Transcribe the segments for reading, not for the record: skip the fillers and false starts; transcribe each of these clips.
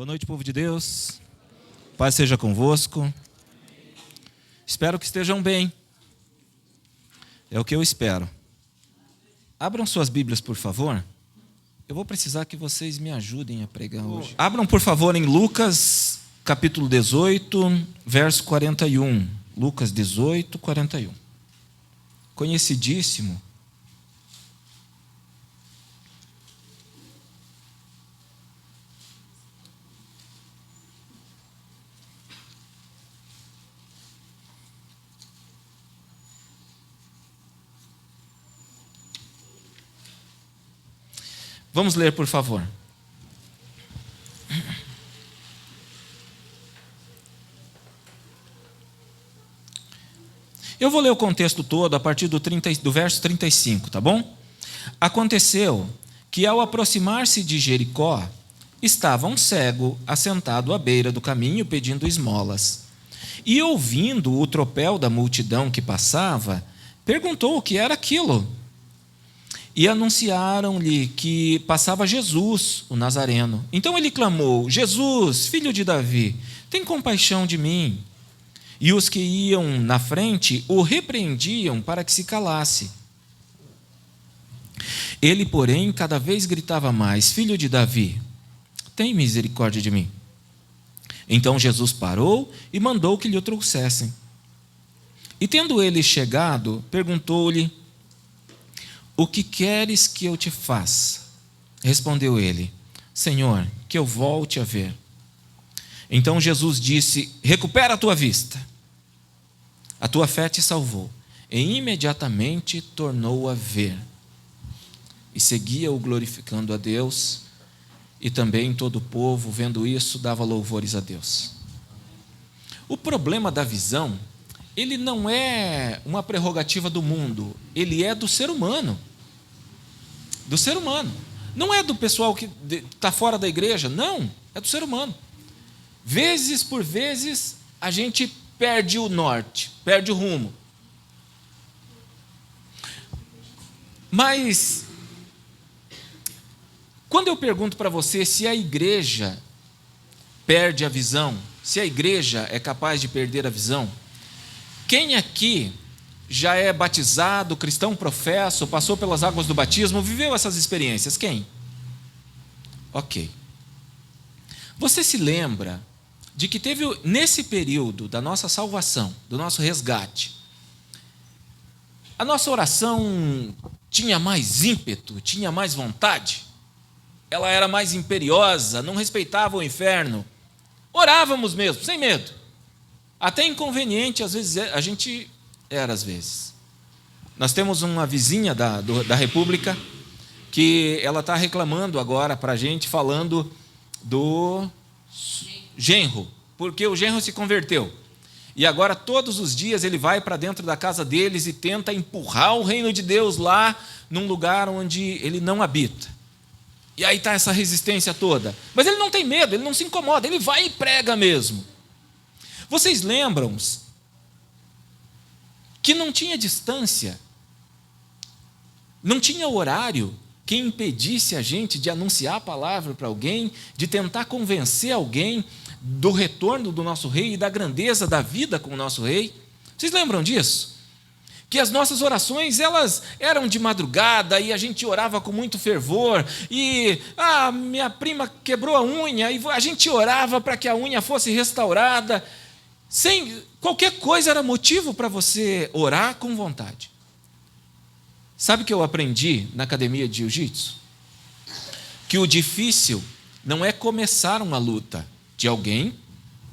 Boa noite, povo de Deus. Paz seja convosco. Espero que estejam bem. É o que eu espero. Abram suas Bíblias, por favor. Eu vou precisar que vocês me ajudem a pregar hoje. Abram, por favor, em Lucas, capítulo 18, verso 41. Lucas 18, 41. Conhecidíssimo. Vamos ler, por favor. Eu vou ler o contexto todo a partir do verso 35, tá bom? Aconteceu que, ao aproximar-se de Jericó, estava um cego assentado à beira do caminho pedindo esmolas. E, ouvindo o tropel da multidão que passava, perguntou o que era aquilo. E anunciaram-lhe que passava Jesus, o Nazareno. Então ele clamou: Jesus, filho de Davi, tem compaixão de mim. E os que iam na frente o repreendiam para que se calasse. Ele, porém, cada vez gritava mais: Filho de Davi, tem misericórdia de mim. Então Jesus parou e mandou que lhe o trouxessem. E tendo ele chegado, perguntou-lhe: O que queres que eu te faça? Respondeu ele: Senhor, que eu volte a ver. Então Jesus disse: Recupera a tua vista. A tua fé te salvou. E imediatamente tornou a ver. E seguia-o glorificando a Deus. E também todo o povo, vendo isso, dava louvores a Deus. O problema da visão, ele não é uma prerrogativa do mundo, ele é do ser humano. Do ser humano. Não é do pessoal que está fora da igreja, não, é do ser humano. Vezes por vezes, a gente perde o norte, perde o rumo. Mas, quando eu pergunto para você se a igreja perde a visão, se a igreja é capaz de perder a visão, quem aqui já é batizado, cristão professo, passou pelas águas do batismo, viveu essas experiências? Quem? Ok. Você se lembra de que teve, nesse período da nossa salvação, do nosso resgate, a nossa oração tinha mais ímpeto, tinha mais vontade? Ela era mais imperiosa, não respeitava o inferno? Orávamos mesmo, sem medo. Até inconveniente, às vezes, a gente era, às vezes. Nós temos uma vizinha da República que ela está reclamando agora para a gente, falando do genro, porque o genro se converteu. E agora, todos os dias, ele vai para dentro da casa deles e tenta empurrar o reino de Deus lá, num lugar onde ele não habita. E aí está essa resistência toda. Mas ele não tem medo, ele não se incomoda, ele vai e prega mesmo. Vocês lembram que não tinha distância, não tinha horário que impedisse a gente de anunciar a palavra para alguém, de tentar convencer alguém do retorno do nosso rei e da grandeza da vida com o nosso rei? Vocês lembram disso? Que as nossas orações, elas eram de madrugada e a gente orava com muito fervor, e minha prima quebrou a unha e a gente orava para que a unha fosse restaurada. Qualquer coisa era motivo para você orar com vontade. Sabe o que eu aprendi na academia de jiu-jitsu? Que o difícil não é começar uma luta de alguém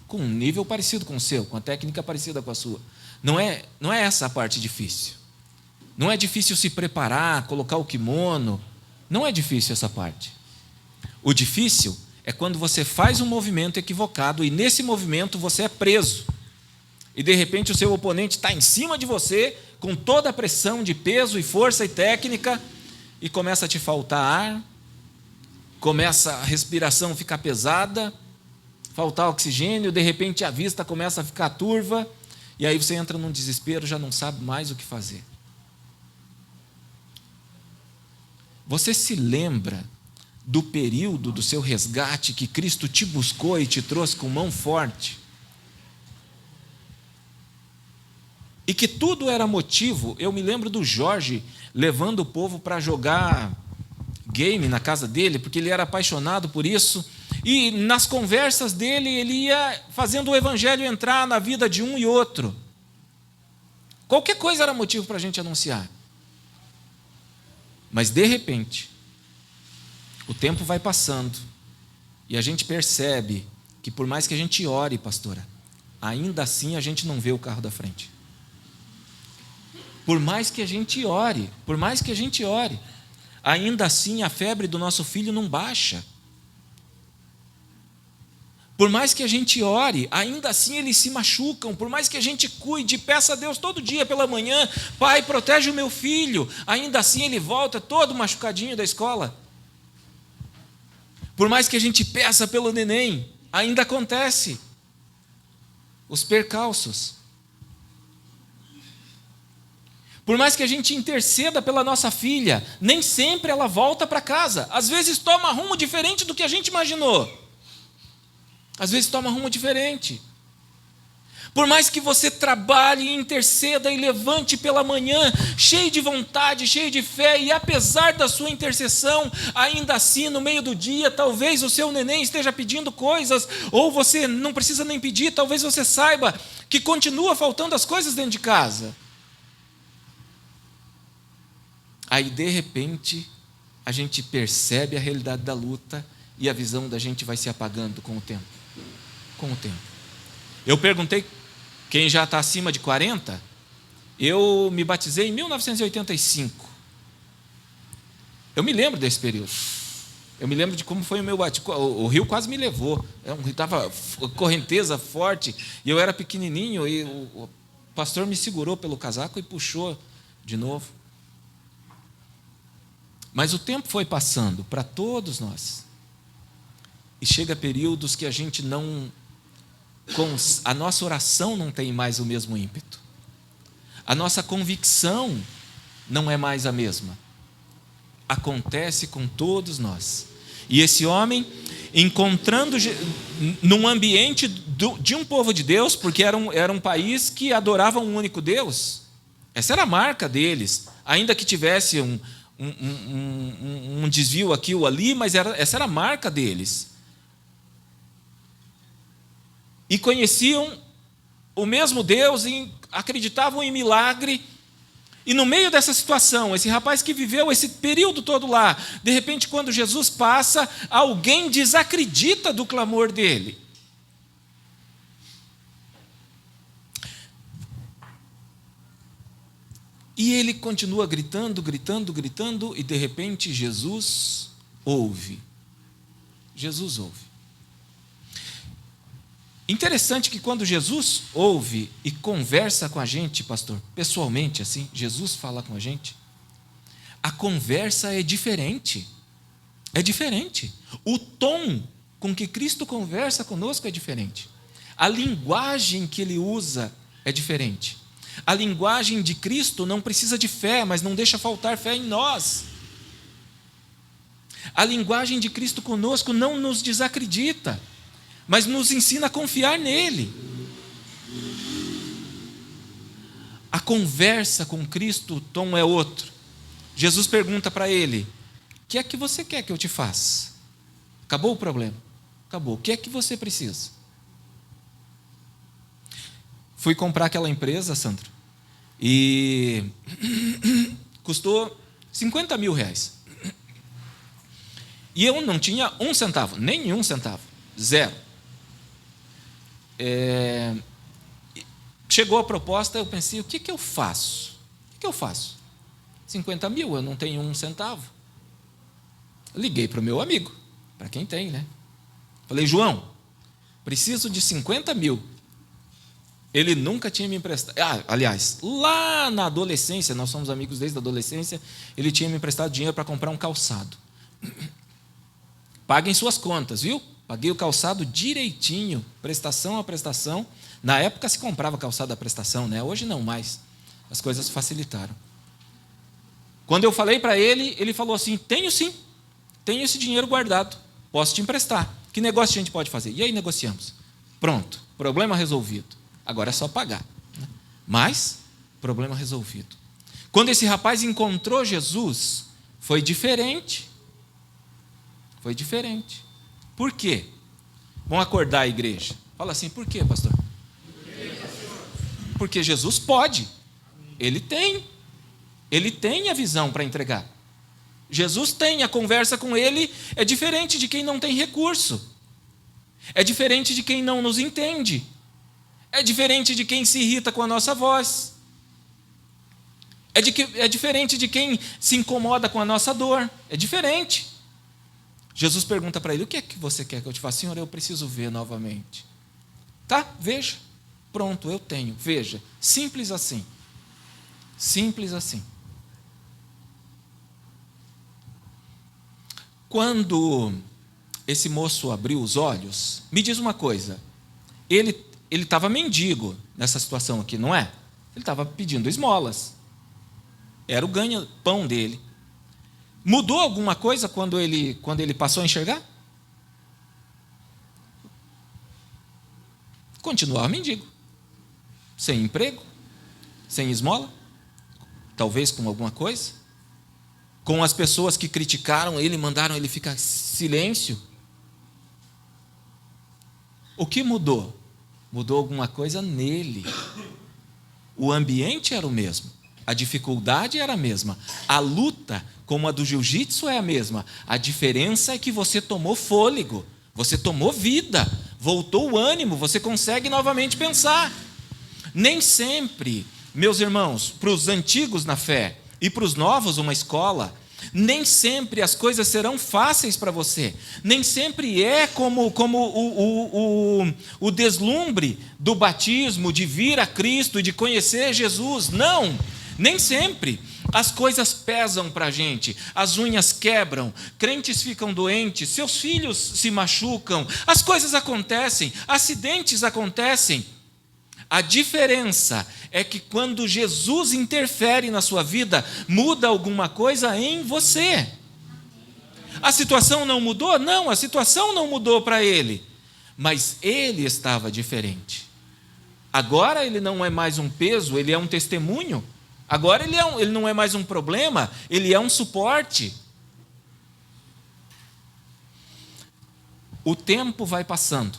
com um nível parecido com o seu, com a técnica parecida com a sua. Não é essa a parte difícil. Não é difícil se preparar, colocar o kimono. Não é difícil essa parte. O difícil é quando você faz um movimento equivocado e nesse movimento você é preso. E de repente o seu oponente está em cima de você, com toda a pressão de peso e força e técnica, e começa a te faltar ar, começa a respiração ficar pesada, faltar oxigênio, de repente a vista começa a ficar turva, e aí você entra num desespero, já não sabe mais o que fazer. Você se lembra do período do seu resgate, que Cristo te buscou e te trouxe com mão forte, e que tudo era motivo. Eu me lembro do Jorge levando o povo para jogar game na casa dele, porque ele era apaixonado por isso, e nas conversas dele, ele ia fazendo o evangelho entrar na vida de um e outro. Qualquer coisa era motivo para a gente anunciar. Mas, de repente, o tempo vai passando e a gente percebe que, por mais que a gente ore, pastora, ainda assim a gente não vê o carro da frente. Por mais que a gente ore, ainda assim a febre do nosso filho não baixa. Por mais que a gente ore, ainda assim eles se machucam. Por mais que a gente cuide, peça a Deus todo dia pela manhã: Pai, protege o meu filho. Ainda assim ele volta todo machucadinho da escola. Por mais que a gente peça pelo neném, ainda acontece os percalços. Por mais que a gente interceda pela nossa filha, nem sempre ela volta para casa. Às vezes toma rumo diferente do que a gente imaginou. Às vezes toma rumo diferente. Por mais que você trabalhe, interceda e levante pela manhã, cheio de vontade, cheio de fé, e apesar da sua intercessão, ainda assim, no meio do dia, talvez o seu neném esteja pedindo coisas, ou você não precisa nem pedir, talvez você saiba que continua faltando as coisas dentro de casa. Aí, de repente, a gente percebe a realidade da luta e a visão da gente vai se apagando com o tempo. Com o tempo. Eu perguntei, quem já está acima de 40, eu me batizei em 1985. Eu me lembro desse período. Eu me lembro de como foi o meu batismo. O rio quase me levou. Estava correnteza forte, e eu era pequenininho, e o pastor me segurou pelo casaco e puxou de novo. Mas o tempo foi passando para todos nós. E chega períodos que a gente não... a nossa oração não tem mais o mesmo ímpeto. A nossa convicção não é mais a mesma. Acontece com todos nós. E esse homem, encontrando num ambiente de um povo de Deus, porque era um país que adorava um único Deus, essa era a marca deles, ainda que tivesse um desvio aqui ou ali, mas essa era a marca deles. E conheciam o mesmo Deus e acreditavam em milagre. E no meio dessa situação, esse rapaz que viveu esse período todo lá, de repente, quando Jesus passa, alguém desacredita do clamor dele. E ele continua gritando, e de repente Jesus ouve. Jesus ouve. Interessante que quando Jesus ouve e conversa com a gente, pastor, pessoalmente assim, Jesus fala com a gente, a conversa é diferente. É diferente. O tom com que Cristo conversa conosco é diferente. A linguagem que ele usa é diferente. A linguagem de Cristo não precisa de fé, mas não deixa faltar fé em nós. A linguagem de Cristo conosco não nos desacredita, mas nos ensina a confiar nele. A conversa com Cristo, o tom é outro. Jesus pergunta para ele: o que é que você quer que eu te faça? Acabou o problema? Acabou. O que é que você precisa? Fui comprar aquela empresa, Sandro, e custou 50 mil reais. E eu não tinha um centavo, nenhum centavo, zero. Chegou a proposta, eu pensei: o que eu faço? O que eu faço? 50 mil, eu não tenho um centavo. Liguei para o meu amigo, para quem tem, né? Falei: João, preciso de 50 mil. Ele nunca tinha me emprestado. Aliás, lá na adolescência, nós somos amigos desde a adolescência, ele tinha me emprestado dinheiro para comprar um calçado. Paguem suas contas, viu? Paguei o calçado direitinho, prestação a prestação. Na época se comprava calçado a prestação, né? Hoje não mais. As coisas facilitaram. Quando eu falei para ele, ele falou assim: tenho sim, tenho esse dinheiro guardado, posso te emprestar. Que negócio a gente pode fazer? E aí negociamos. Pronto, problema resolvido. Agora é só pagar. Mas, problema resolvido. Quando esse rapaz encontrou Jesus, foi diferente. Foi diferente. Por quê? Vamos acordar a igreja. Fala assim, por quê, pastor? Porque Jesus pode. Ele tem a visão para entregar. Jesus tem, a conversa com ele é diferente de quem não tem recurso. É diferente de quem não nos entende. É diferente de quem se irrita com a nossa voz. É diferente de quem se incomoda com a nossa dor. É diferente. Jesus pergunta para ele, o que é que você quer que eu te faça? Senhor, eu preciso ver novamente. Tá, veja. Pronto, eu tenho, veja. Simples assim. Simples assim. Quando esse moço abriu os olhos, me diz uma coisa, ele estava mendigo nessa situação aqui, não é? Ele estava pedindo esmolas. Era o ganha-pão dele. Mudou alguma coisa quando ele passou a enxergar? Continuava mendigo. Sem emprego, sem esmola, talvez com alguma coisa. Com as pessoas que criticaram ele, mandaram ele ficar em silêncio. O que mudou? Mudou alguma coisa nele. O ambiente era o mesmo. A dificuldade era a mesma. A luta, como a do jiu-jitsu, é a mesma. A diferença é que você tomou fôlego, você tomou vida, voltou o ânimo, você consegue novamente pensar. Nem sempre, meus irmãos, para os antigos na fé e para os novos uma escola, nem sempre as coisas serão fáceis para você. Nem sempre é como o deslumbre do batismo, de vir a Cristo e de conhecer Jesus. Não, nem sempre. As coisas pesam para a gente, as unhas quebram, crentes ficam doentes, seus filhos se machucam, as coisas acontecem, acidentes acontecem. A diferença é que quando Jesus interfere na sua vida, muda alguma coisa em você. A situação não mudou? Não, a situação não mudou para ele, mas ele estava diferente. Agora ele não é mais um peso, ele é um testemunho. Agora ele não é mais um problema, ele é um suporte. O tempo vai passando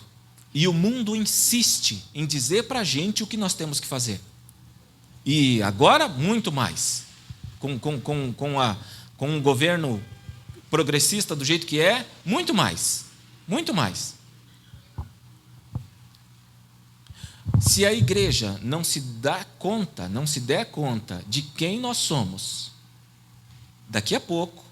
e o mundo insiste em dizer para a gente o que nós temos que fazer. E agora, muito mais. Com um governo progressista do jeito que é, muito mais. Muito mais. Se a igreja não se der conta de quem nós somos, daqui a pouco,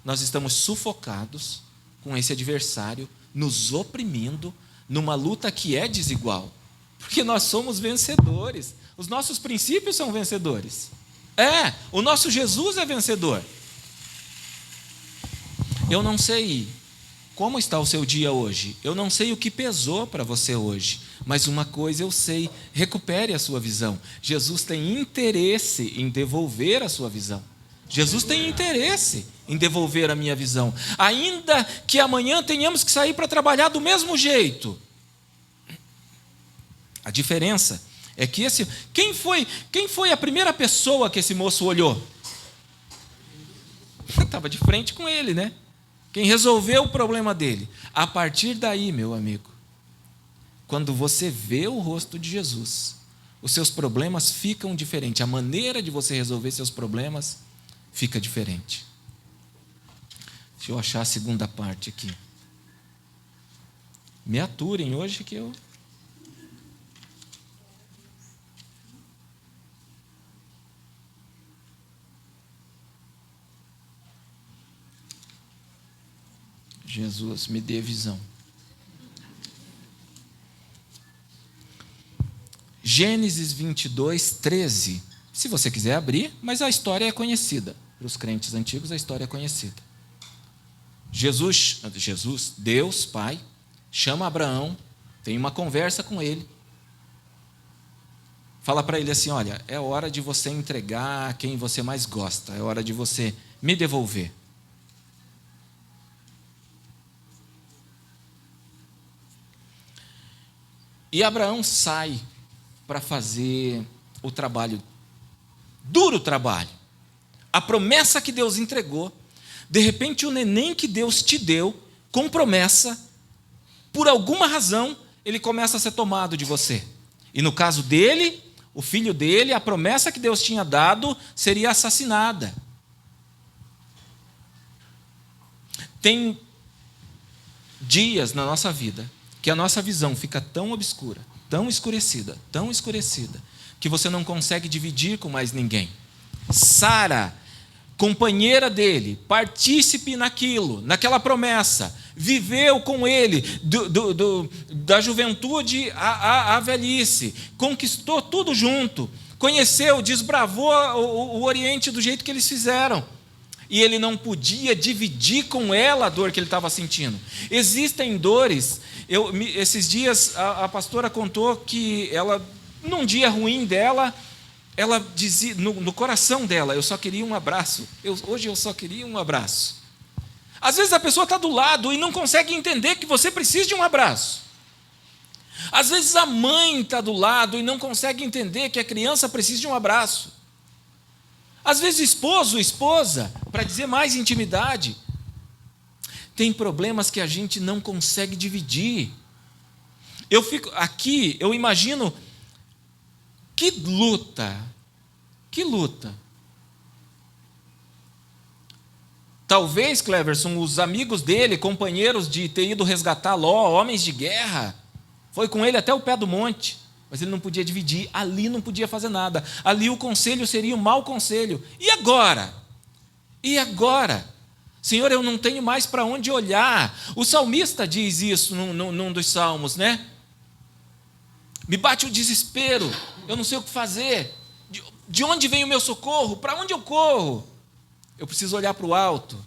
nós estamos sufocados com esse adversário, nos oprimindo, numa luta que é desigual. Porque nós somos vencedores. Os nossos princípios são vencedores. O nosso Jesus é vencedor. Eu não sei como está o seu dia hoje. Eu não sei o que pesou para você hoje. Mas uma coisa eu sei, recupere a sua visão. Jesus tem interesse em devolver a sua visão. Jesus tem interesse em devolver a minha visão. Ainda que amanhã tenhamos que sair para trabalhar do mesmo jeito. A diferença é que quem foi a primeira pessoa que esse moço olhou? Estava de frente com ele, né? Quem resolveu o problema dele. A partir daí, meu amigo, quando você vê o rosto de Jesus, os seus problemas ficam diferentes. A maneira de você resolver seus problemas fica diferente. Deixa eu achar a segunda parte aqui. Me aturem hoje que eu... Jesus, me dê visão. Gênesis 22, 13. Se você quiser abrir, mas a história é conhecida. Para os crentes antigos, a história é conhecida. Deus, Pai, chama Abraão, tem uma conversa com ele. Fala para ele assim, olha, é hora de você entregar quem você mais gosta, é hora de você me devolver. E Abraão sai para fazer o trabalho, duro trabalho. A promessa que Deus entregou, de repente o neném que Deus te deu, com promessa, por alguma razão, ele começa a ser tomado de você. E no caso dele, o filho dele, a promessa que Deus tinha dado seria assassinada. Tem dias na nossa vida que a nossa visão fica tão obscura, tão escurecida, que você não consegue dividir com mais ninguém. Sara, companheira dele, partícipe naquela promessa, viveu com ele, da juventude à velhice, conquistou tudo junto, conheceu, desbravou o Oriente do jeito que eles fizeram. E ele não podia dividir com ela a dor que ele estava sentindo. Existem dores. Esses dias a pastora contou que ela, num dia ruim dela, ela dizia no coração dela: eu só queria um abraço. Hoje eu só queria um abraço. Às vezes a pessoa está do lado e não consegue entender que você precisa de um abraço. Às vezes a mãe está do lado e não consegue entender que a criança precisa de um abraço. Às vezes esposo, esposa, para dizer mais intimidade. Tem problemas que a gente não consegue dividir. Eu fico aqui, eu imagino que luta. Talvez, Cleverson, os amigos dele, companheiros de ter ido resgatar Ló, homens de guerra, foi com ele até o pé do monte. Mas ele não podia dividir, ali não podia fazer nada. Ali o conselho seria um mau conselho. E agora? Senhor, eu não tenho mais para onde olhar. O salmista diz isso num dos salmos, né? Me bate o desespero, eu não sei o que fazer. De onde vem o meu socorro? Para onde eu corro? Eu preciso olhar para o alto.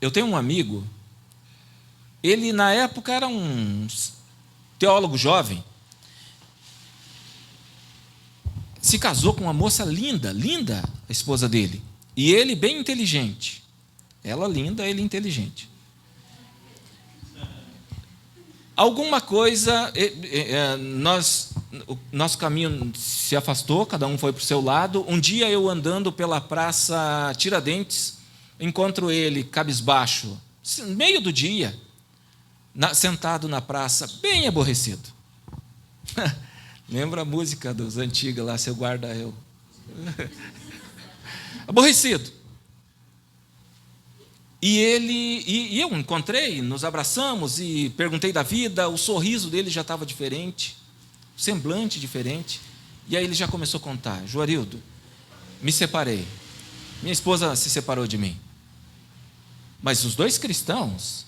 Eu tenho um amigo, ele na época era um teólogo jovem, se casou com uma moça linda, a esposa dele, e ele bem inteligente, ela linda, ele inteligente. Alguma coisa, o nosso caminho se afastou, cada um foi para o seu lado. Um dia eu andando pela Praça Tiradentes, encontro ele cabisbaixo, meio do dia, sentado na praça, bem aborrecido. Lembra a música dos antigos lá, seu guarda eu. Aborrecido. E eu encontrei, nos abraçamos e perguntei da vida, o sorriso dele já estava diferente, o semblante diferente. E aí ele já começou a contar: Juarildo, me separei, minha esposa se separou de mim. Mas os dois cristãos,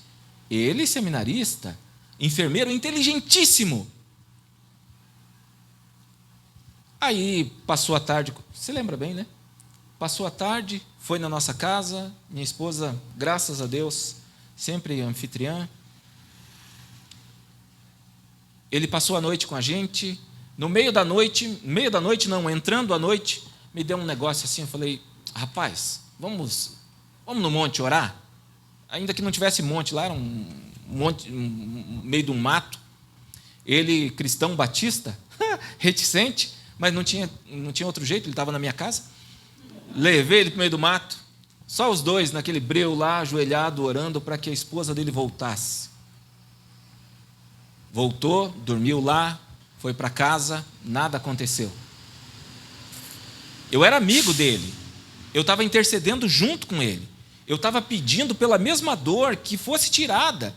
ele seminarista, enfermeiro inteligentíssimo. Aí passou a tarde, você lembra bem, né? Passou a tarde, foi na nossa casa, minha esposa, graças a Deus, sempre anfitriã. Ele passou a noite com a gente. No meio da noite não, entrando à noite, me deu um negócio assim, eu falei: rapaz, vamos no monte orar? Ainda que não tivesse monte, lá era um monte, meio de um mato. Ele, cristão batista, reticente, mas não tinha outro jeito, ele estava na minha casa. Levei ele para o meio do mato, só os dois naquele breu lá, ajoelhado, orando para que a esposa dele voltasse. Voltou, dormiu lá, foi para casa, nada aconteceu. Eu era amigo dele, eu estava intercedendo junto com ele, eu estava pedindo pela mesma dor que fosse tirada.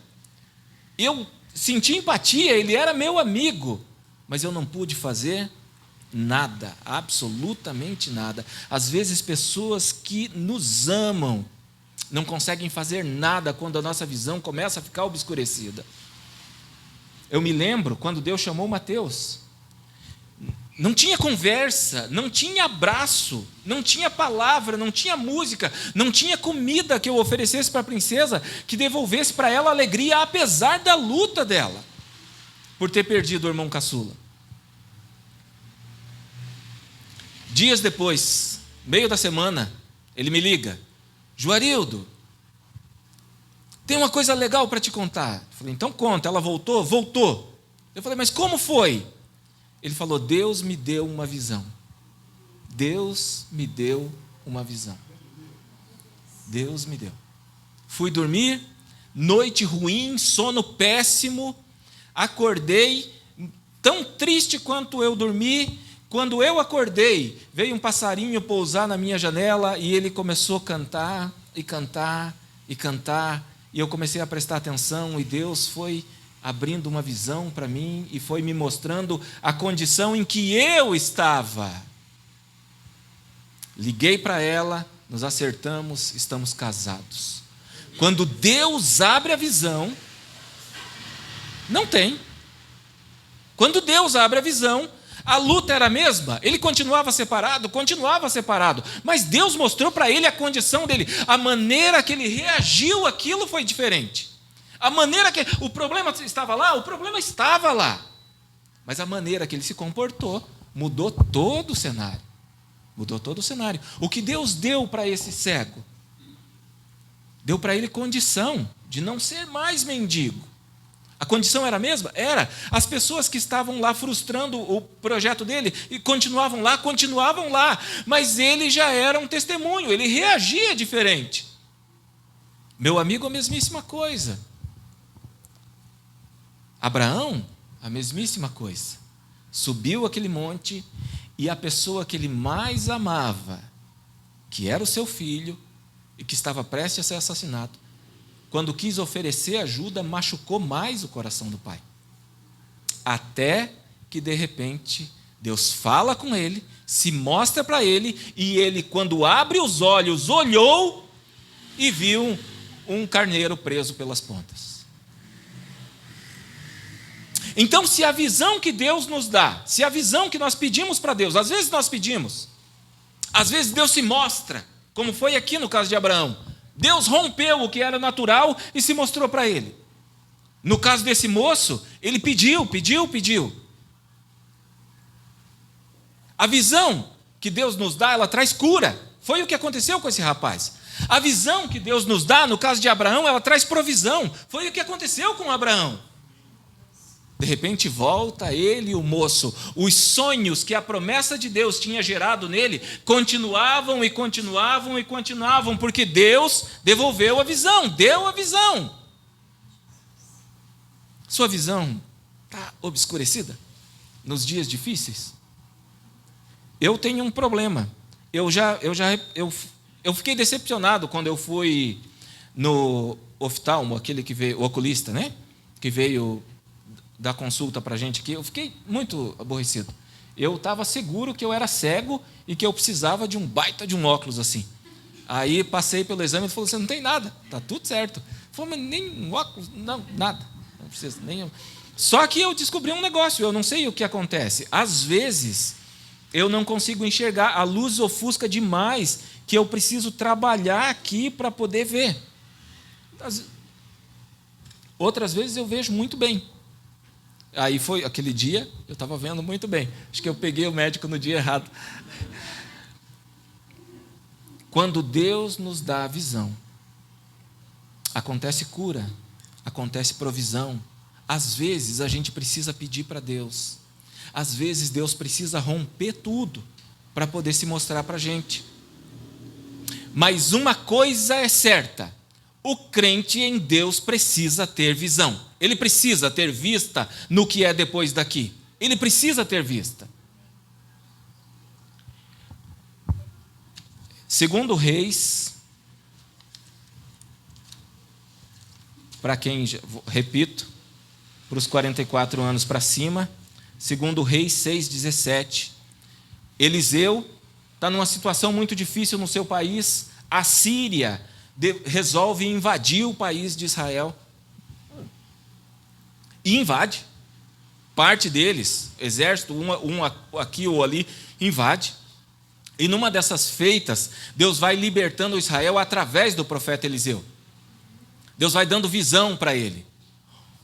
Eu senti empatia, ele era meu amigo, mas eu não pude fazer nada, absolutamente nada. Às vezes pessoas que nos amam não conseguem fazer nada quando a nossa visão começa a ficar obscurecida. Eu me lembro quando Deus chamou Mateus. Não tinha conversa, não tinha abraço, não tinha palavra, não tinha música, não tinha comida que eu oferecesse para a princesa que devolvesse para ela alegria, apesar da luta dela, por ter perdido o irmão caçula. Dias depois, meio da semana, ele me liga: Juarildo, tem uma coisa legal para te contar. Eu falei, então conta. Ela voltou? Voltou. Eu falei, mas como foi? Ele falou, Deus me deu uma visão. Deus me deu uma visão. Deus me deu. Fui dormir, noite ruim, sono péssimo, acordei, tão triste quanto eu dormi. Quando eu acordei, veio um passarinho pousar na minha janela e ele começou a cantar, e cantar, e cantar, e eu comecei a prestar atenção, e Deus foi abrindo uma visão para mim e foi me mostrando a condição em que eu estava. Liguei para ela, nos acertamos, estamos casados. Quando Deus abre a visão, não tem. Quando Deus abre a visão, a luta era a mesma, ele continuava separado, mas Deus mostrou para ele a condição dele, a maneira que ele reagiu àquilo foi diferente. A maneira que o problema estava lá, mas a maneira que ele se comportou mudou todo o cenário. O que Deus deu para esse cego? Deu para ele condição de não ser mais mendigo. A condição era a mesma? Era. As pessoas que estavam lá frustrando o projeto dele e continuavam lá, mas ele já era um testemunho, ele reagia diferente. Meu amigo, a mesmíssima coisa. Abraão, a mesmíssima coisa. Subiu aquele monte e a pessoa que ele mais amava, que era o seu filho e que estava prestes a ser assassinado, quando quis oferecer ajuda, machucou mais o coração do pai. Até que, de repente, Deus fala com ele, se mostra para ele, e ele, quando abre os olhos, olhou e viu um carneiro preso pelas pontas. Então, se a visão que Deus nos dá, se a visão que nós pedimos para Deus, às vezes nós pedimos, às vezes Deus se mostra, como foi aqui no caso de Abraão. Deus rompeu o que era natural e se mostrou para ele. No caso desse moço, ele pediu. A visão que Deus nos dá, ela traz cura. Foi o que aconteceu com esse rapaz. A visão que Deus nos dá, no caso de Abraão, ela traz provisão. Foi o que aconteceu com Abraão. De repente volta ele, o moço, os sonhos que a promessa de Deus tinha gerado nele, continuavam, porque Deus devolveu a visão, deu a visão. Sua visão está obscurecida nos dias difíceis? Eu tenho um problema. Eu fiquei decepcionado quando eu fui no oftalmo, aquele que veio, o oculista, né? Que veio dar consulta para a gente aqui, eu fiquei muito aborrecido. Eu estava seguro que eu era cego e que eu precisava de um baita de um óculos assim. Aí passei pelo exame e ele falou, você não tem nada, está tudo certo. Eu falei, mas nem um óculos, não, nada, não precisa nem. Só que eu descobri um negócio, eu não sei o que acontece. Às vezes, eu não consigo enxergar, a luz ofusca demais, que eu preciso trabalhar aqui para poder ver. Outras vezes eu vejo muito bem. Aí foi aquele dia, eu estava vendo muito bem. Acho que eu peguei o médico no dia errado. Quando Deus nos dá a visão, acontece cura, acontece provisão. Às vezes a gente precisa pedir para Deus. Às vezes Deus precisa romper tudo para poder se mostrar para a gente. Mas uma coisa é certa: o crente em Deus precisa ter visão. Ele precisa ter vista no que é depois daqui. Ele precisa ter vista. Segundo Reis, para quem, repito, para os 44 anos para cima, segundo Reis 6,17, Eliseu está numa situação muito difícil no seu país. A Síria resolve invadir o país de Israel. E invade. Parte deles, exército, um aqui ou ali, invade. E numa dessas feitas, Deus vai libertando Israel através do profeta Eliseu. Deus vai dando visão para ele.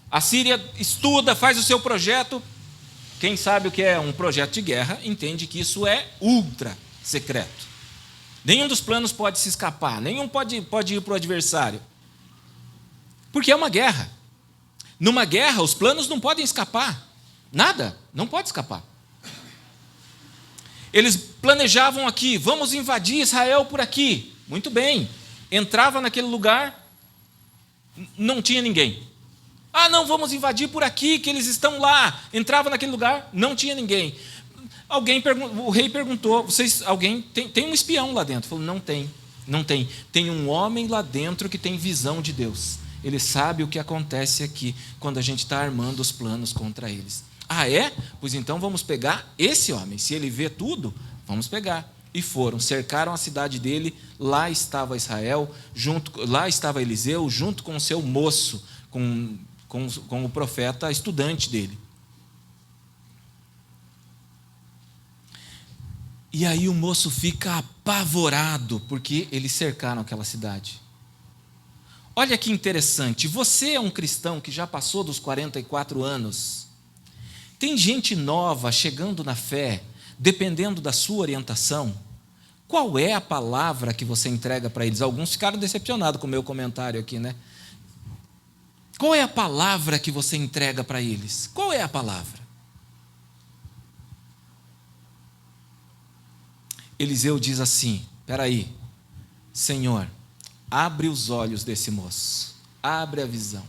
A Síria estuda, faz o seu projeto. Quem sabe o que é um projeto de guerra, entende que isso é ultra secreto. Nenhum dos planos pode se escapar, nenhum pode ir para o adversário. Porque é uma guerra. Numa guerra, os planos não podem escapar. Nada, não pode escapar. Eles planejavam aqui, vamos invadir Israel por aqui. Muito bem. Entrava naquele lugar, não tinha ninguém. Ah, não, vamos invadir por aqui, que eles estão lá. Entrava naquele lugar, não tinha ninguém. O rei perguntou, alguém tem um espião lá dentro? Falou, não tem. Tem um homem lá dentro que tem visão de Deus. Ele sabe o que acontece aqui quando a gente está armando os planos contra eles. Ah, é? Pois então vamos pegar esse homem. Se ele vê tudo, vamos pegar. E foram, cercaram a cidade dele. Lá estava Israel, lá estava Eliseu, junto com o seu moço, com o profeta estudante dele. E aí o moço fica apavorado, porque eles cercaram aquela cidade. Olha que interessante, você é um cristão que já passou dos 44 anos. Tem gente nova chegando na fé, dependendo da sua orientação. Qual é a palavra que você entrega para eles? Alguns ficaram decepcionados com o meu comentário aqui, né? Qual é a palavra que você entrega para eles? Qual é a palavra? Eliseu diz assim, espera aí, Senhor, abre os olhos desse moço, abre a visão.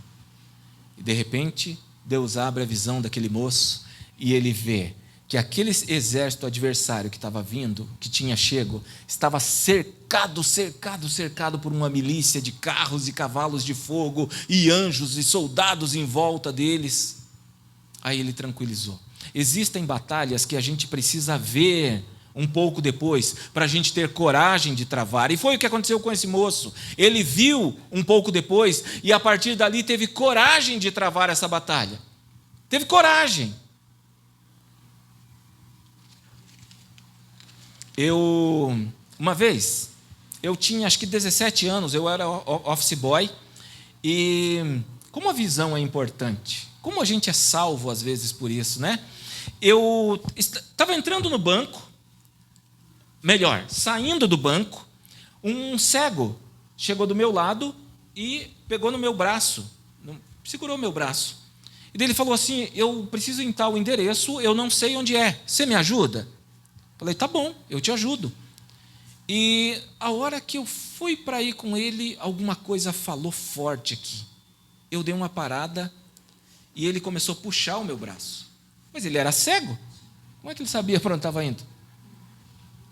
E de repente, Deus abre a visão daquele moço e ele vê que aquele exército adversário que estava vindo, que tinha chego, estava cercado por uma milícia de carros e cavalos de fogo e anjos e soldados em volta deles. Aí ele tranquilizou. Existem batalhas que a gente precisa ver um pouco depois, para a gente ter coragem de travar. E foi o que aconteceu com esse moço. Ele viu um pouco depois e a partir dali teve coragem de travar essa batalha. Teve coragem. Uma vez, eu tinha acho que 17 anos, eu era office boy, e como a visão é importante, como a gente é salvo às vezes por isso, né? Eu estava entrando no banco, saindo do banco, um cego chegou do meu lado e pegou no meu braço, segurou meu braço. E daí ele falou assim, eu preciso ir em tal endereço, eu não sei onde é, você me ajuda? Falei, tá bom, eu te ajudo. E a hora que eu fui para ir com ele, alguma coisa falou forte aqui. Eu dei uma parada e ele começou a puxar o meu braço. Mas ele era cego, como é que ele sabia para onde estava indo?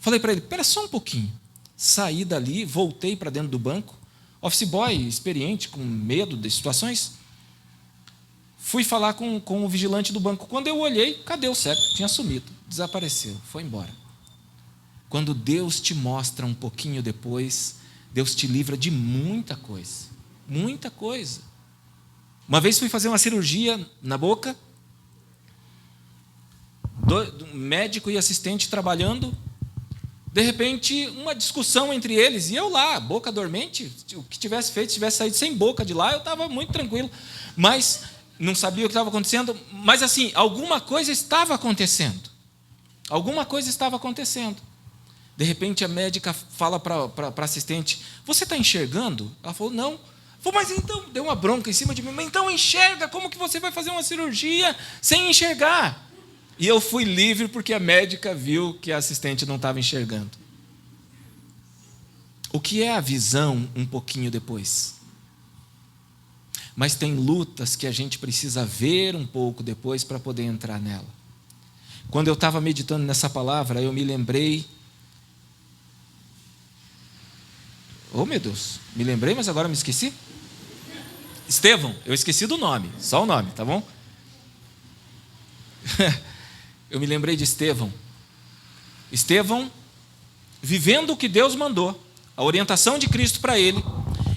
Falei para ele, espera só um pouquinho. Saí dali, voltei para dentro do banco, office boy, experiente, com medo das situações. Fui falar com o vigilante do banco. Quando eu olhei, cadê o cego? Tinha sumido, desapareceu, foi embora. Quando Deus te mostra um pouquinho depois, Deus te livra de muita coisa. Muita coisa. Uma vez fui fazer uma cirurgia na boca, médico e assistente trabalhando. De repente, uma discussão entre eles, e eu lá, boca dormente, o que tivesse feito, se tivesse saído sem boca de lá, eu estava muito tranquilo, mas não sabia o que estava acontecendo, mas assim, alguma coisa estava acontecendo, de repente a médica fala para a assistente, você está enxergando? Ela falou, não. Falei, mas então, deu uma bronca em cima de mim, mas então enxerga, como que você vai fazer uma cirurgia sem enxergar? E eu fui livre porque a médica viu que a assistente não estava enxergando. O que é a visão um pouquinho depois? Mas tem lutas que a gente precisa ver um pouco depois para poder entrar nela. Quando eu estava meditando nessa palavra, eu me lembrei... Oh, meu Deus, me lembrei, mas agora me esqueci. Estevão, eu esqueci do nome, só o nome, tá bom? Eu me lembrei de Estevão. Estevão, vivendo o que Deus mandou, a orientação de Cristo para ele,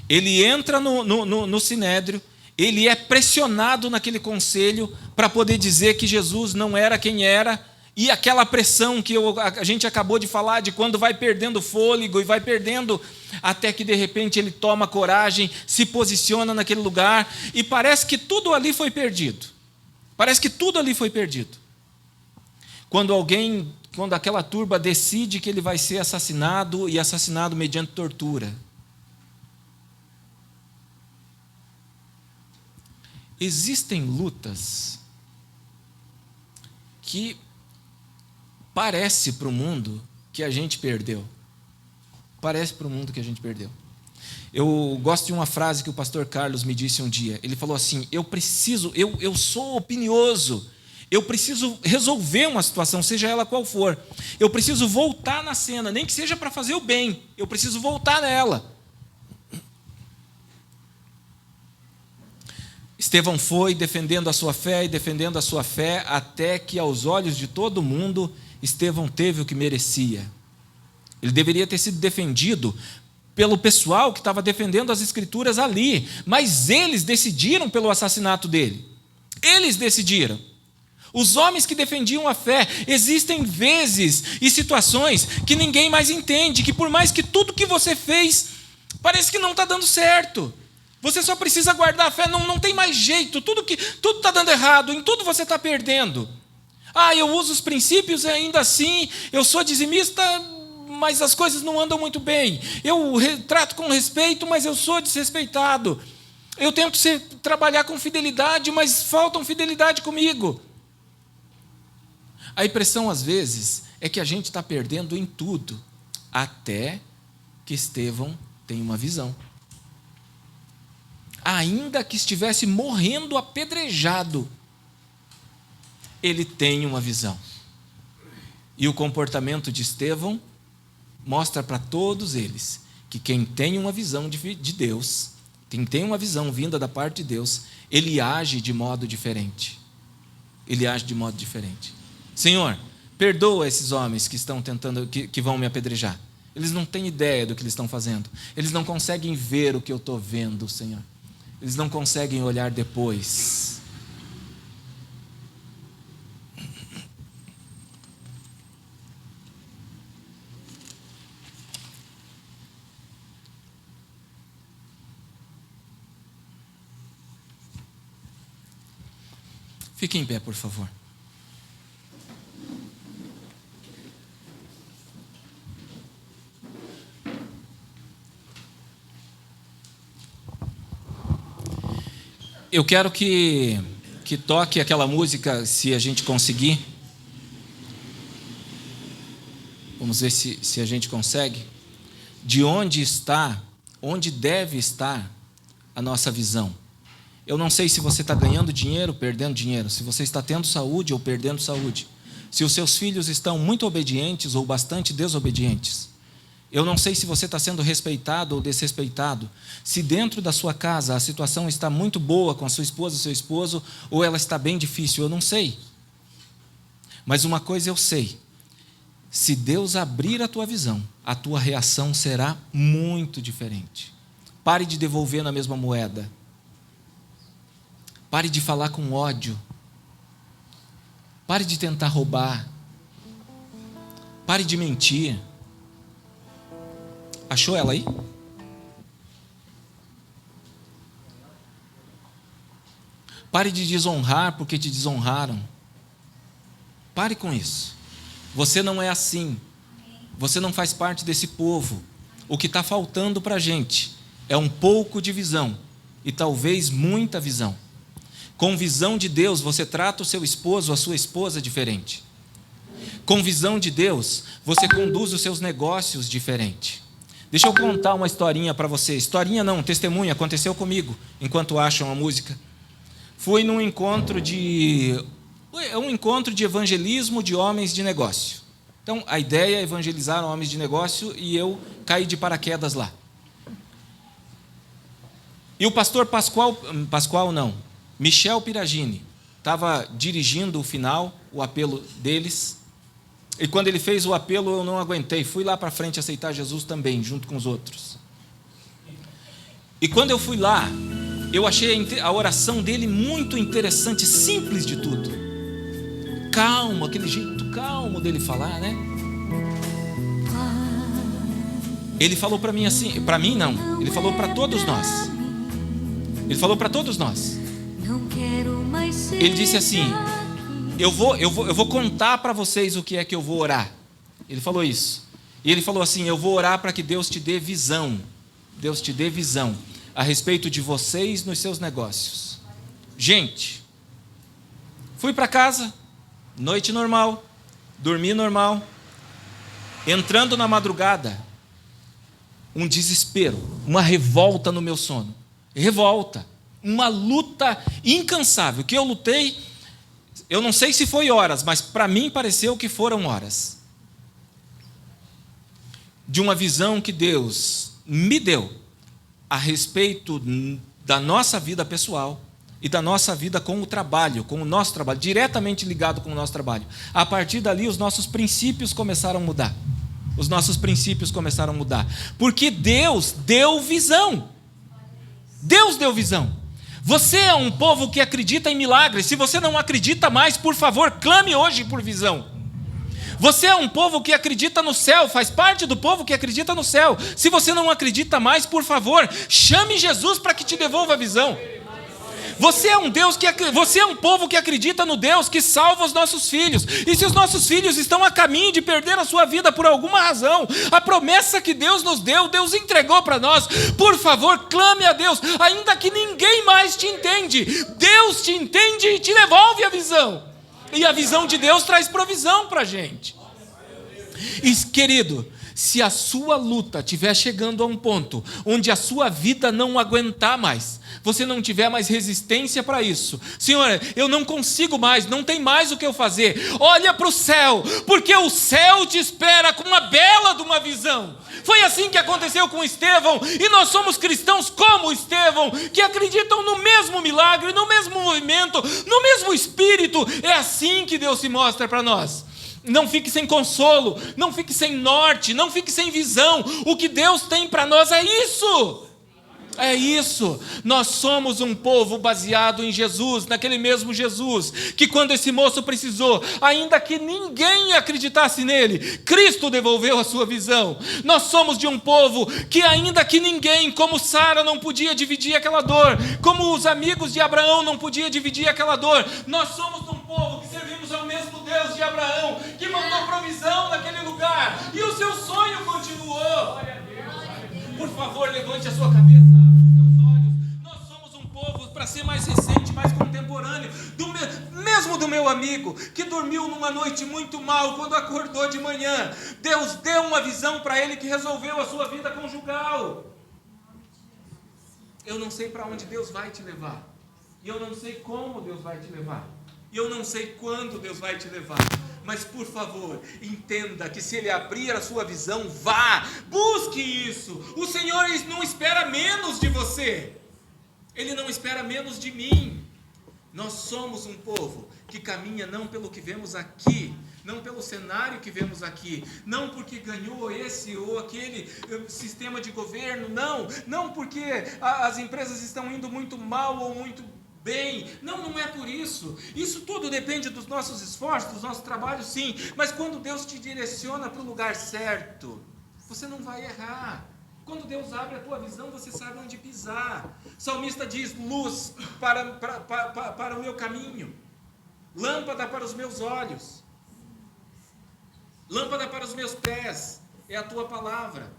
ele entra no Sinédrio, ele é pressionado naquele conselho para poder dizer que Jesus não era quem era, e aquela pressão que a gente acabou de falar, de quando vai perdendo fôlego e vai perdendo, até que de repente ele toma coragem, se posiciona naquele lugar, e parece que tudo ali foi perdido. Quando aquela turba decide que ele vai ser assassinado, e assassinado mediante tortura. Existem lutas que parece para o mundo que a gente perdeu. Parece para o mundo que a gente perdeu. Eu gosto de uma frase que o pastor Carlos me disse um dia. Ele falou assim: eu sou opinioso, eu preciso resolver uma situação, seja ela qual for. Eu preciso voltar na cena, nem que seja para fazer o bem, eu preciso voltar nela. Estevão foi defendendo a sua fé e defendendo a sua fé, até que aos olhos de todo mundo, Estevão teve o que merecia. Ele deveria ter sido defendido pelo pessoal que estava defendendo as Escrituras ali, mas eles decidiram pelo assassinato dele. Eles decidiram. Os homens que defendiam a fé. Existem vezes e situações que ninguém mais entende, que por mais que tudo que você fez, parece que não está dando certo. Você só precisa guardar a fé, não tem mais jeito, tudo está dando errado, em tudo você está perdendo. Eu uso os princípios e ainda assim, eu sou dizimista, mas as coisas não andam muito bem. Eu trato com respeito, mas eu sou desrespeitado. Eu tento trabalhar com fidelidade, mas faltam fidelidade comigo. A impressão, às vezes, é que a gente está perdendo em tudo, até que Estevão tem uma visão. Ainda que estivesse morrendo apedrejado, ele tem uma visão. E o comportamento de Estevão mostra para todos eles que quem tem uma visão de Deus, quem tem uma visão vinda da parte de Deus, ele age de modo diferente. Ele age de modo diferente. Senhor, perdoa esses homens que estão tentando, que vão me apedrejar. Eles não têm ideia do que eles estão fazendo. Eles não conseguem ver o que eu estou vendo, Senhor. Eles não conseguem olhar depois. Fique em pé, por favor. Eu quero que toque aquela música, se a gente conseguir. Vamos ver se a gente consegue. De onde está, onde deve estar a nossa visão. Eu não sei se você está ganhando dinheiro ou perdendo dinheiro, se você está tendo saúde ou perdendo saúde, se os seus filhos estão muito obedientes ou bastante desobedientes. Eu não sei se você está sendo respeitado ou desrespeitado, se dentro da sua casa a situação está muito boa com a sua esposa, seu esposo, ou ela está bem difícil, eu não sei. Mas uma coisa eu sei, se Deus abrir a tua visão, a tua reação será muito diferente. Pare de devolver na mesma moeda. Pare de falar com ódio. Pare de tentar roubar. Pare de mentir. Achou ela aí? Pare de desonrar porque te desonraram. Pare com isso. Você não é assim. Você não faz parte desse povo. O que está faltando para a gente é um pouco de visão e talvez muita visão. Com visão de Deus, você trata o seu esposo, a sua esposa diferente. Com visão de Deus, você conduz os seus negócios diferente. Deixa eu contar uma historinha para você. Historinha não, testemunho, aconteceu comigo, enquanto acham a música. Fui num encontro de evangelismo de homens de negócio. Então, a ideia é evangelizar homens de negócio e eu caí de paraquedas lá. E o pastor Michel Piragini, estava dirigindo o final, o apelo deles. E quando ele fez o apelo, eu não aguentei. Fui lá para frente aceitar Jesus também, junto com os outros. E quando eu fui lá, eu achei a oração dele muito interessante, simples de tudo. Calmo, aquele jeito calmo dele falar, né? Ele falou para mim assim, para mim não, ele falou para todos nós. Ele falou para todos nós. Ele disse assim: Eu vou contar para vocês o que é que eu vou orar. Ele falou isso. E ele falou assim: eu vou orar para que Deus te dê visão. Deus te dê visão a respeito de vocês nos seus negócios. Gente, fui para casa, noite normal, dormi normal, entrando na madrugada, um desespero, uma revolta no meu sono. Revolta, uma luta incansável, que eu lutei, eu não sei se foi horas, mas para mim pareceu que foram horas. De uma visão que Deus me deu a respeito da nossa vida pessoal e da nossa vida com o trabalho, com o nosso trabalho, diretamente ligado com o nosso trabalho. A partir dali, os nossos princípios começaram a mudar. Os nossos princípios começaram a mudar. Porque Deus deu visão. Deus deu visão. Você é um povo que acredita em milagres. Se você não acredita mais, por favor, clame hoje por visão. Você é um povo que acredita no céu, faz parte do povo que acredita no céu. Se você não acredita mais, por favor, chame Jesus para que te devolva a visão. Você é um povo que acredita no Deus que salva os nossos filhos. E se os nossos filhos estão a caminho de perder a sua vida por alguma razão, a promessa que Deus nos deu, Deus entregou para nós. Por favor, clame a Deus, ainda que ninguém mais te entende. Deus te entende e te devolve a visão. E a visão de Deus traz provisão para a gente. E, querido, se a sua luta estiver chegando a um ponto onde a sua vida não aguentar mais, você não tiver mais resistência para isso, Senhor, eu não consigo mais, não tem mais o que eu fazer, olha para o céu, porque o céu te espera com uma bela de uma visão. Foi assim que aconteceu com Estevão, e nós somos cristãos como Estevão, que acreditam no mesmo milagre, no mesmo movimento, no mesmo espírito. É assim que Deus se mostra para nós. Não fique sem consolo, não fique sem norte, não fique sem visão. O que Deus tem para nós é isso. É isso, nós somos um povo baseado em Jesus, naquele mesmo Jesus, que quando esse moço precisou, ainda que ninguém acreditasse nele, Cristo devolveu a sua visão. Nós somos de um povo que ainda que ninguém, como Sara não podia dividir aquela dor, como os amigos de Abraão não podiam dividir aquela dor, nós somos um povo que servimos ao mesmo Deus de Abraão, que mandou provisão naquele lugar, e o seu sonho continuou. Por favor, levante a sua cabeça. Para ser mais recente, mais contemporâneo, mesmo do meu amigo, que dormiu numa noite muito mal, quando acordou de manhã, Deus deu uma visão para ele que resolveu a sua vida conjugal. Eu não sei para onde Deus vai te levar, e eu não sei como Deus vai te levar, e eu não sei quando Deus vai te levar, mas por favor, entenda que se Ele abrir a sua visão, vá, busque isso. O Senhor não espera menos de você. Ele não espera menos de mim. Nós somos um povo que caminha não pelo que vemos aqui, não pelo cenário que vemos aqui, não porque ganhou esse ou aquele sistema de governo, não porque as empresas estão indo muito mal ou muito bem, não é por isso. Isso tudo depende dos nossos esforços, dos nossos trabalhos, sim, mas quando Deus te direciona para o lugar certo, você não vai errar. Quando Deus abre a tua visão, você sabe onde pisar. O salmista diz: luz para o meu caminho, lâmpada para os meus olhos, lâmpada para os meus pés, é a tua palavra.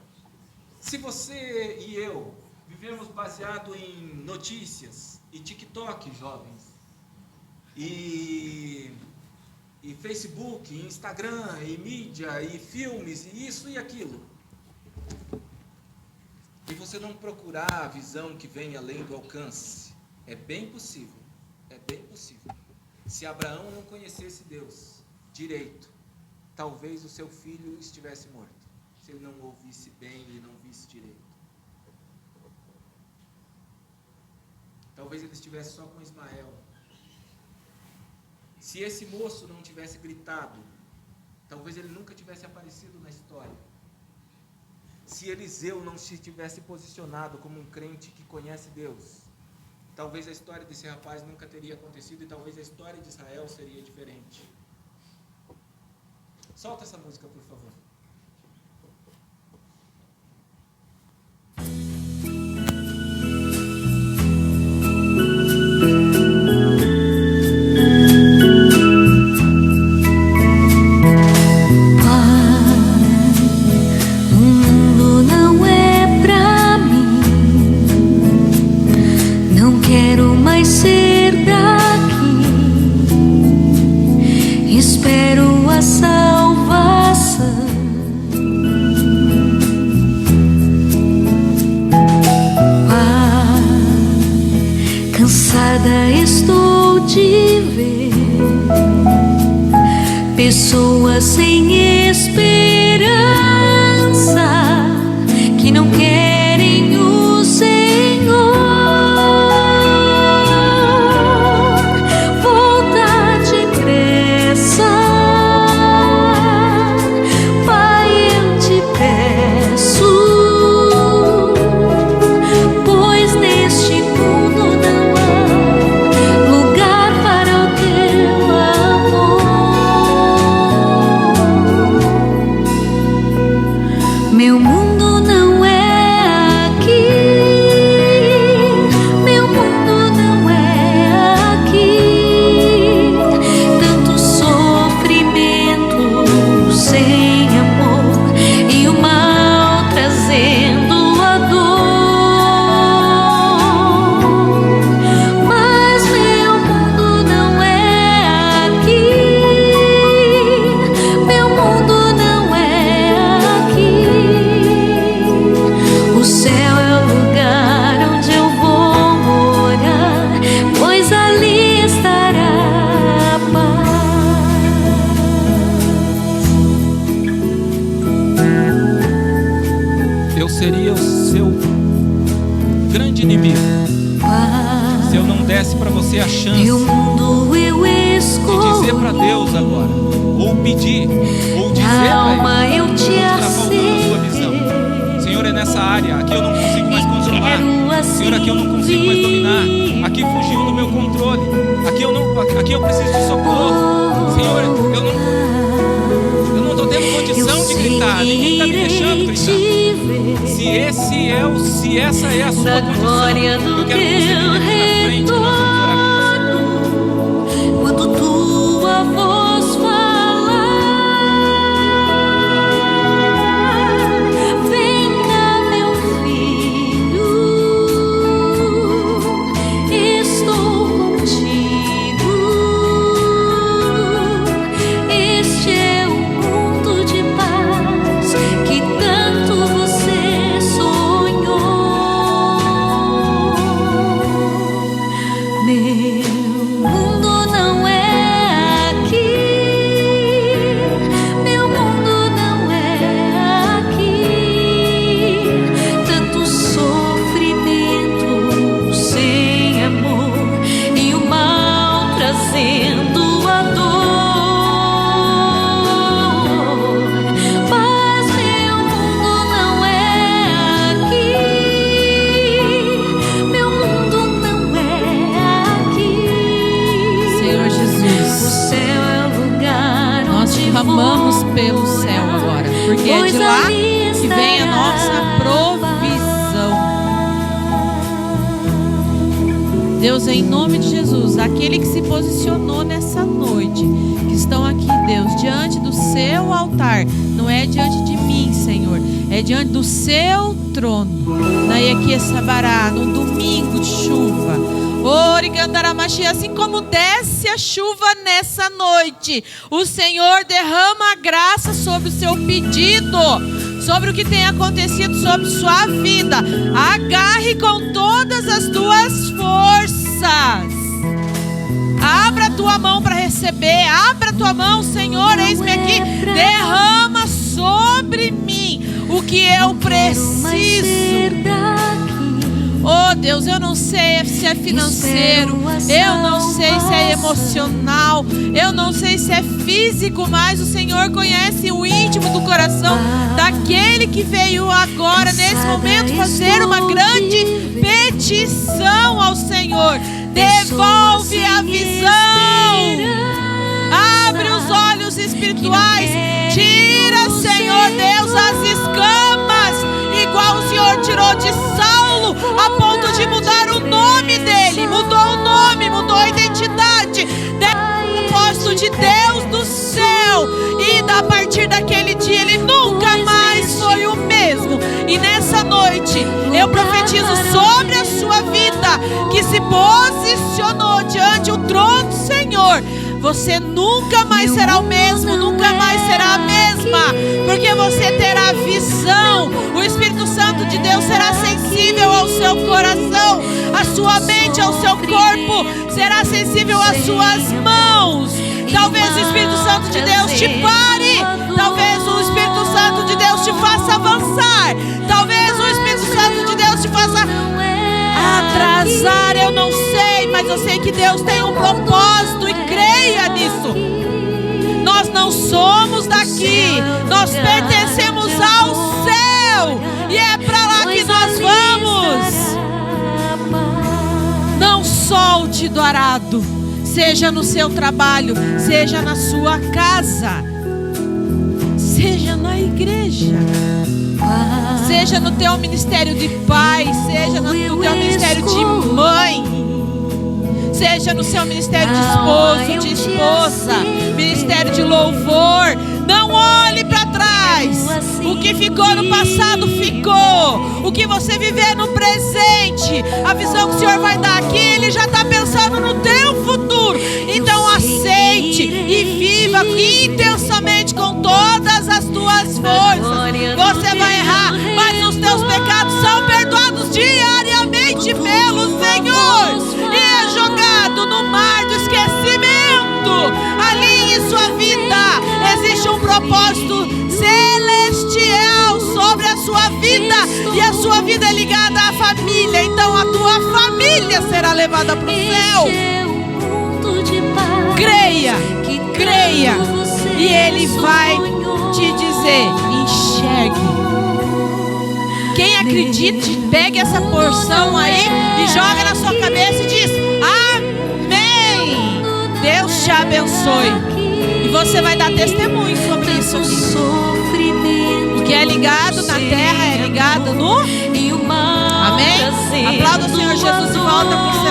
Se você e eu vivemos baseado em notícias, e TikTok, jovens, e Facebook, e Instagram, e mídia, e filmes, e isso e aquilo, e você não procurar a visão que vem além do alcance, é bem possível, se Abraão não conhecesse Deus direito, talvez o seu filho estivesse morto, se ele não ouvisse bem e não visse direito. Talvez ele estivesse só com Ismael. Se esse moço não tivesse gritado, talvez ele nunca tivesse aparecido na história. Se Eliseu não se tivesse posicionado como um crente que conhece Deus, talvez a história desse rapaz nunca teria acontecido e talvez a história de Israel seria diferente. Solta essa música, por favor. Não quero mais mais ser daqui. Espero a salvação. Cansada estou de ver pessoas sem esperança que não querem o Senhor. Volta depressa, Pai, eu te peço, pois neste mundo não há lugar para o teu amor. Meu mundo não é aqui, meu mundo não é aqui. Tanto sofrimento sem amor e o mal trazendo a dor. Mas meu mundo não é aqui, meu mundo não é aqui. O céu é o lugar onde eu vou morar, pois ali estará a paz. Eu seria o seu grande inimigo se eu não desse para você a chance Meu mundo eu de escolho, dizer para Deus agora, ou pedir, ou dizer para alma Ele: eu te está faltando a sua visão. aceito. Senhor, é nessa área, aqui eu não consigo mais controlar. Senhor, aqui eu não consigo mais dominar. Aqui fugiu do meu controle. Aqui eu preciso de socorro. Senhor, eu não estou tendo condição de gritar. Ninguém está me deixando gritar. Se essa é a sua Da condição, glória do eu quero que você teu venha aqui na frente. Nós vamos orar com você. quando tua voz falar, vem cá, meu filho, estou contigo. Este é o mundo de paz que tanto você sonhou. Meu mundo não é aqui, meu mundo não é aqui. Tanto sofrimento sem amor e o mal trazendo a dor. Mas meu mundo não é aqui, meu mundo não é aqui. Senhor O Jesus, céu é o lugar nós onde clamamos vou pelo céu morar, agora, porque é de pois lá ali que vem a nossa estará provisão. Deus, em nome de Jesus, aquele que se posicionou nessa noite, que estão aqui, Deus, diante do seu altar, não é diante de mim, Senhor, é diante do seu trono. Naieque Sabará, num domingo de chuva. Origandaramaxi, assim como desce a chuva nessa noite, o Senhor derrama a graça sobre o seu pedido, sobre o que tem acontecido sobre sua vida. Agarre com todas as tuas forças. Abra a tua mão para receber. Abra a tua mão, Senhor, eis-me aqui. Derrama sobre mim o que eu preciso. Oh Deus, eu não sei se é financeiro, eu não sei se é emocional, eu não sei se é físico, mas o Senhor conhece o íntimo do coração daquele que veio agora, nesse momento, fazer uma grande petição ao Senhor. Devolve a visão, abre os olhos espirituais, tira, Senhor Deus, as escamas, igual o Senhor tirou de Saulo, a ponto de mudar o nome dele. Mudou o nome, mudou a identidade, o propósito de Deus do céu, e a partir daquele dia ele nunca mais foi o mesmo. E nessa noite eu profetizo sobre a sua vida que se posicione posicionou diante do trono do Senhor, você nunca mais será o mesmo, nunca mais será a mesma, porque você terá visão. O Espírito Santo de Deus será sensível ao seu coração, a sua mente, ao seu corpo, será sensível às suas mãos. Talvez o Espírito Santo de Deus te pare, talvez o Espírito Santo de Deus te faça avançar, talvez o Espírito Santo de Deus te faça atrasar, eu não sei, mas eu sei que Deus tem um propósito e creia nisso. Nós não somos daqui, nós pertencemos ao céu e é para lá que nós vamos. Não solte do arado, seja no seu trabalho, seja na sua casa, seja na igreja, seja no teu ministério de pai, seja no teu ministério de mãe, seja no seu ministério de esposo, de esposa, ministério de louvor. Não olhe para trás. O que ficou no passado ficou. O que você viver no presente, a visão que o Senhor vai dar aqui, Ele já está pensando no teu futuro. Então aceite e viva intensamente com todas as tuas forças. Você vai errar, mas os teus pecados são perdoados diariamente pelo Senhor e é jogado no mar do esquecimento. Alinhe sua vida. Existe um propósito celestial sobre a sua vida e a sua vida é ligada à família. Então a tua família será levada para o céu. Creia, creia, e Ele vai te dizer: enxergue. Quem acredita, pegue essa porção aí e joga na sua cabeça e diz: amém. Deus te abençoe. E você vai dar testemunho sobre isso aqui. O que é ligado na terra é ligado no... Amém? Aplauda o Senhor Jesus e volta para o